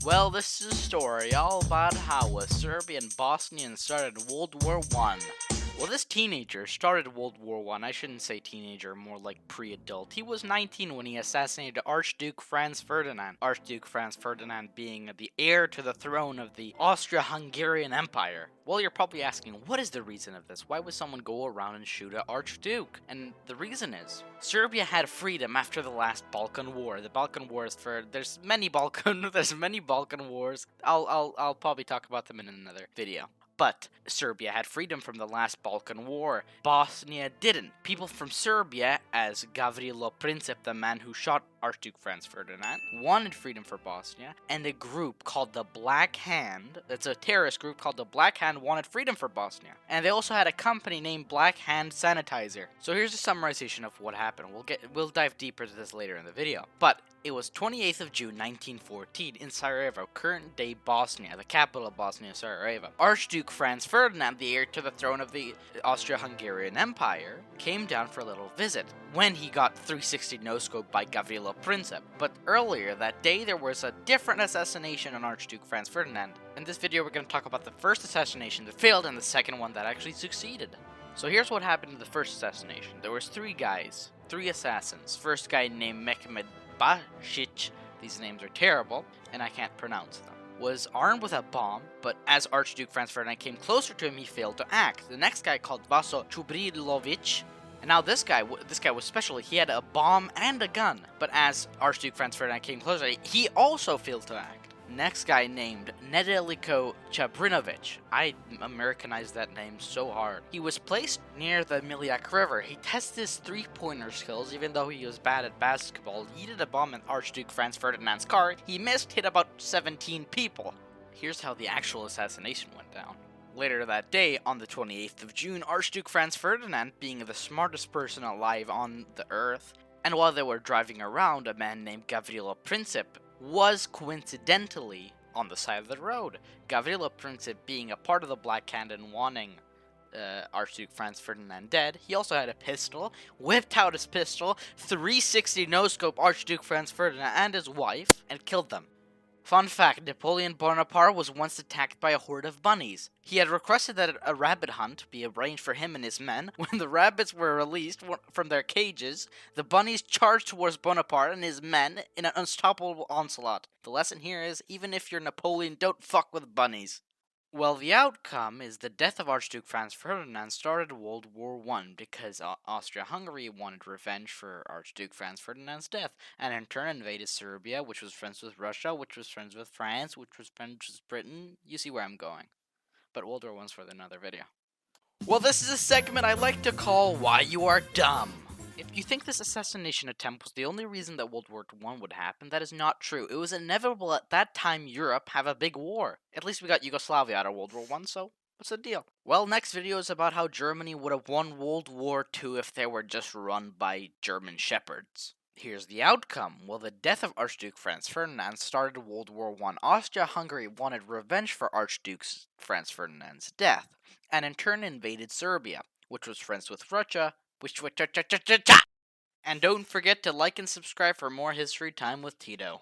Well, this is a story all about how a Serbian Bosnian started World War One. Well, this teenager started World War One. I shouldn't say teenager, more like pre-adult. He was 19 when he assassinated Archduke Franz Ferdinand. Archduke Franz Ferdinand being the heir to the throne of the Austro-Hungarian Empire. Well, you're probably asking, what is the reason of this? Why would someone go around and shoot an Archduke? And the reason is, Serbia had freedom after the last Balkan War. The Balkan Wars there's many Balkan wars. I'll probably talk about them in another video. But Serbia had freedom from the last Balkan War. Bosnia didn't. People from Serbia, as Gavrilo Princip, the man who shot Archduke Franz Ferdinand, wanted freedom for Bosnia, and a group called the Black Hand, that's a terrorist group called the Black Hand, wanted freedom for Bosnia. And they also had a company named Black Hand Sanitizer. So here's a summarization of what happened. We'll dive deeper into this later in the video. But it was 28th of June 1914 in Sarajevo, current-day Bosnia, the capital of Bosnia, Sarajevo. Archduke Franz Ferdinand, the heir to the throne of the Austro-Hungarian Empire, came down for a little visit when he got 360 no-scope by Gavrilo Princip. But earlier that day, there was a different assassination on Archduke Franz Ferdinand. In this video, we're going to talk about the first assassination that failed and the second one that actually succeeded. So here's what happened in the first assassination. There was three assassins. First guy named Mehmed Bashic, these names are terrible, and I can't pronounce them, was armed with a bomb, but as Archduke Franz Ferdinand came closer to him, he failed to act. The next guy, called Vaso Chubrilovic, and now this guy was special. He had a bomb and a gun, but as Archduke Franz Ferdinand came closer, he also failed to act. Next guy named Nedeljko Chabrinovic. I Americanized that name so hard. He was placed near the Miljak River. He tested his three-pointer skills, even though he was bad at basketball. He yeeted a bomb in Archduke Franz Ferdinand's car. He missed, hit about 17 people. Here's how the actual assassination went down. Later that day, on the 28th of June, Archduke Franz Ferdinand, being the smartest person alive on the earth, and while they were driving around, a man named Gavrilo Princip was coincidentally on the side of the road. Gavrilo Princip being a part of the Black Hand and wanting Archduke Franz Ferdinand dead, he also had a pistol, whipped out his pistol, 360 no-scope Archduke Franz Ferdinand and his wife, and killed them. Fun fact, Napoleon Bonaparte was once attacked by a horde of bunnies. He had requested that a rabbit hunt be arranged for him and his men. When the rabbits were released from their cages, the bunnies charged towards Bonaparte and his men in an unstoppable onslaught. The lesson here is, even if you're Napoleon, don't fuck with bunnies. Well, the outcome is the death of Archduke Franz Ferdinand started World War I because Austria-Hungary wanted revenge for Archduke Franz Ferdinand's death, and in turn invaded Serbia, which was friends with Russia, which was friends with France, which was friends with Britain. You see where I'm going. But World War I's for another video. Well, this is a segment I like to call Why You Are Dumb. If you think this assassination attempt was the only reason that World War I would happen, that is not true. It was inevitable at that time Europe have a big war. At least we got Yugoslavia out of World War I, so what's the deal? Well, next video is about how Germany would have won World War II if they were just run by German shepherds. Here's the outcome. Well, the death of Archduke Franz Ferdinand started World War I. Austria-Hungary wanted revenge for Archduke Franz Ferdinand's death, and in turn invaded Serbia, which was friends with Russia, and don't forget to like and subscribe for more History Time with Tito.